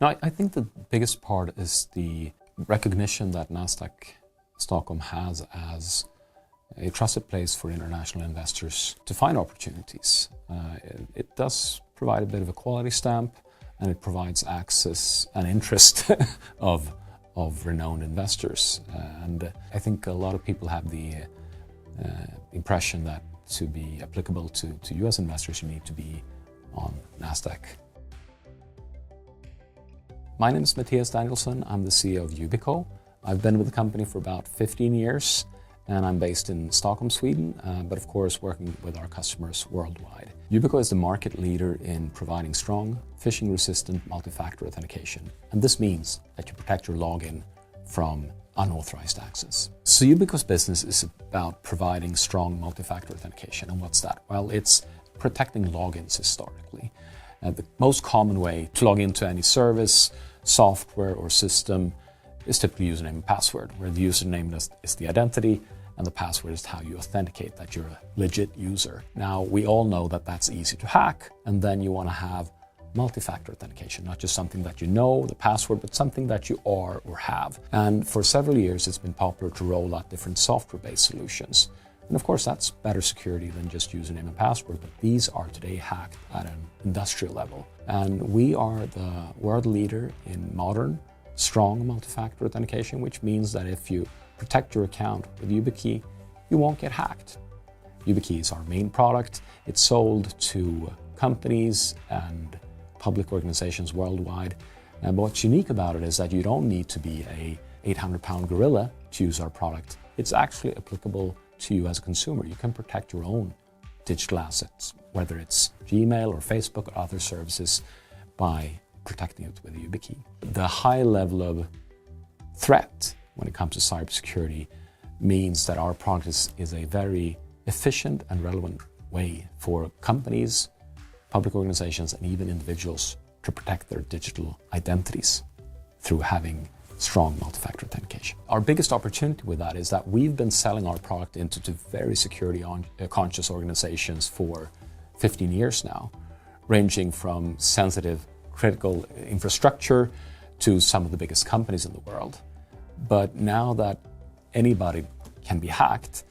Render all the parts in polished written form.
Now, I think the biggest part is the recognition that Nasdaq Stockholm has as a trusted place for international investors to find opportunities. It does provide a bit of a quality stamp, and it provides access and interest of renowned investors. And I think a lot of people have the impression that to be applicable to US investors, you need to be on Nasdaq. My name is Mattias Danielsson. I'm the CEO of Yubico. I've been with the company for about 15 years, and I'm based in Stockholm, Sweden, but of course working with our customers worldwide. Yubico is the market leader in providing strong, phishing-resistant multi-factor authentication. And this means that you protect your login from unauthorized access. So Yubico's business is about providing strong multi-factor authentication. And what's that? Well, it's protecting logins historically. The most common way to log into any service, software, or system is typically username and password, where the username is the identity and the password is how you authenticate that you're a legit user. Now, we all know that that's easy to hack, and then you want to have multi-factor authentication, not just something that you know, the password, but something that you are or have. And for several years, it's been popular to roll out different software-based solutions. And of course, that's better security than just username and password, but these are today hacked at an industrial level. And we're the world leader in modern, strong multi-factor authentication, which means that if you protect your account with YubiKey, you won't get hacked. YubiKey is our main product. It's sold to companies and public organizations worldwide. And what's unique about it is that you don't need to be a 800-pound gorilla to use our product. It's actually applicable to you as a consumer. You can protect your own digital assets, whether it's Gmail or Facebook or other services, by protecting it with YubiKey. The high level of threat when it comes to cybersecurity means that our product is a very efficient and relevant way for companies, public organizations, and even individuals to protect their digital identities through having strong multi-factor authentication. Our biggest opportunity with that is that we've been selling our product into very security conscious organizations for 15 years now, ranging from sensitive critical infrastructure to some of the biggest companies in the world. But now that anybody can be hacked,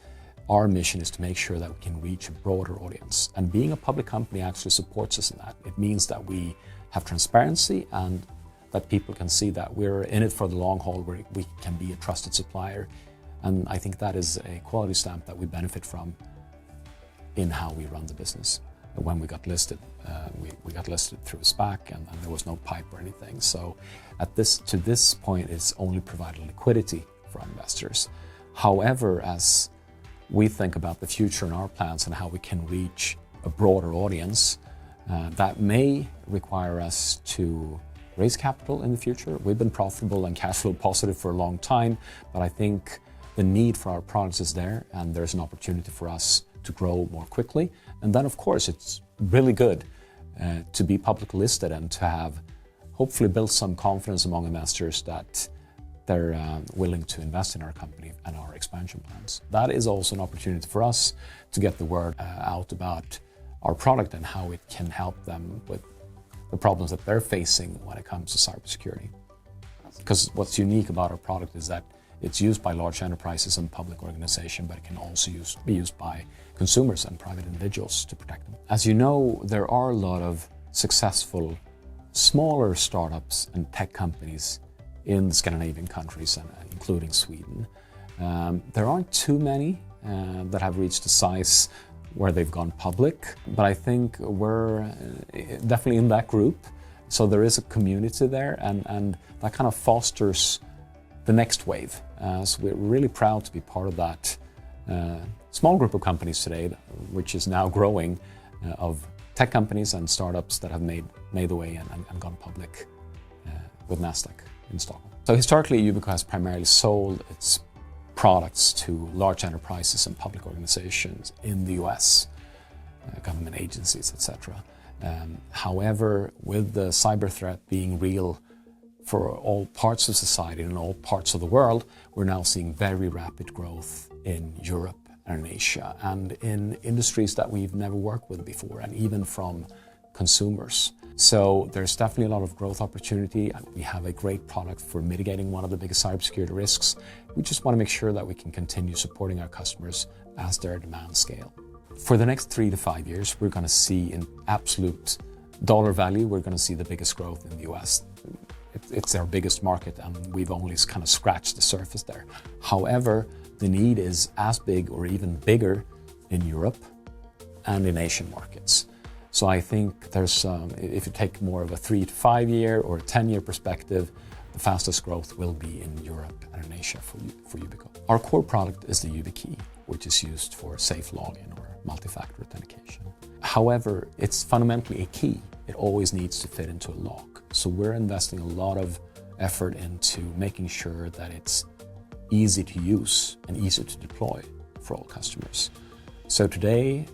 our mission is to make sure that we can reach a broader audience. And being a public company actually supports us in that. It means that we have transparency and that people can see that we're in it for the long haul, where we can be a trusted supplier. And I think that is a quality stamp that we benefit from in how we run the business. When we got listed, we got listed through a SPAC, and there was no PIPE or anything. So to this point, it's only provided liquidity for our investors. However, as we think about the future and our plans and how we can reach a broader audience, that may require us to raise capital in the future. We've been profitable and cash flow positive for a long time, but I think the need for our products is there, and there's an opportunity for us to grow more quickly. And then, of course, it's really good to be publicly listed and to have hopefully built some confidence among investors that they're willing to invest in our company and our expansion plans. That is also an opportunity for us to get the word out about our product and how it can help them with the problems that they're facing when it comes to cybersecurity. Because what's unique about our product is that it's used by large enterprises and public organizations, but it can also be used by consumers and private individuals to protect them. As you know, there are a lot of successful smaller startups and tech companies in the Scandinavian countries, and including Sweden. There aren't too many that have reached a size where they've gone public, but I think we're definitely in that group. So there is a community there, and that kind of fosters the next wave. So we're really proud to be part of that small group of companies today, which is now growing, of tech companies and startups that have made the way and gone public with Nasdaq in Stockholm. So historically, Yubico has primarily sold its products to large enterprises and public organizations in the US, government agencies, etc. However, with the cyber threat being real for all parts of society and all parts of the world, we're now seeing very rapid growth in Europe and in Asia, and in industries that we've never worked with before, and even from consumers. So there's definitely a lot of growth opportunity. We have a great product for mitigating one of the biggest cybersecurity risks. We just want to make sure that we can continue supporting our customers as their demands scale. For the next 3 to 5 years, we're going to see in absolute dollar value, we're going to see the biggest growth in the US. It's our biggest market, and we've only kind of scratched the surface there. However, the need is as big or even bigger in Europe and in Asian markets. So I think there's, if you take more of a 3 to 5 year or a 10-year perspective, the fastest growth will be in Europe and in Asia for Yubico. Our core product is the YubiKey, which is used for safe login or multi-factor authentication. However, it's fundamentally a key. It always needs to fit into a lock. So we're investing a lot of effort into making sure that it's easy to use and easy to deploy for all customers. So today,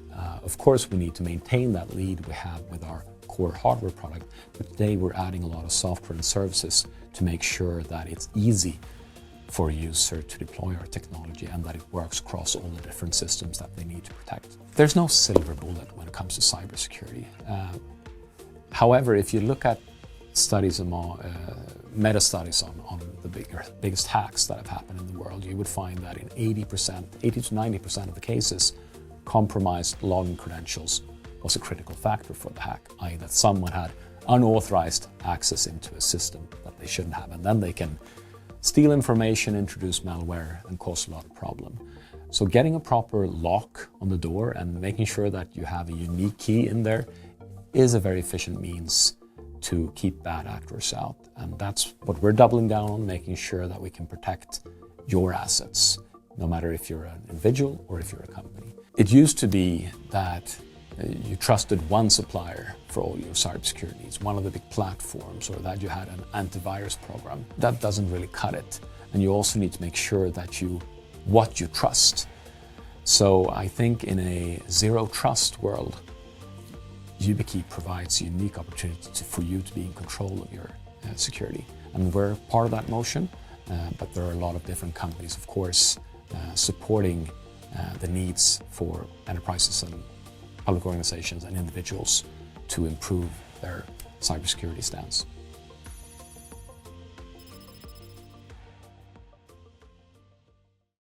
of course, we need to maintain that lead we have with our core hardware product, but today we're adding a lot of software and services to make sure that it's easy for a user to deploy our technology and that it works across all the different systems that they need to protect. There's no silver bullet when it comes to cybersecurity. However, if you look at studies, meta studies on the biggest hacks that have happened in the world, you would find that in 80 to 90% of the cases, compromised login credentials was a critical factor for the hack, i.e. that someone had unauthorized access into a system that they shouldn't have, and then they can steal information, introduce malware, and cause a lot of problem. So getting a proper lock on the door and making sure that you have a unique key in there is a very efficient means to keep bad actors out. And that's what we're doubling down on, making sure that we can protect your assets, no matter if you're an individual or if you're a company. It used to be that you trusted one supplier for all your cybersecurity needs, one of the big platforms, or that you had an antivirus program. That doesn't really cut it. And you also need to make sure that what you trust. So I think in a zero trust world, YubiKey provides a unique opportunity for you to be in control of your security. And we're part of that motion, but there are a lot of different companies, of course, supporting the needs for enterprises and public organizations and individuals to improve their cybersecurity stance.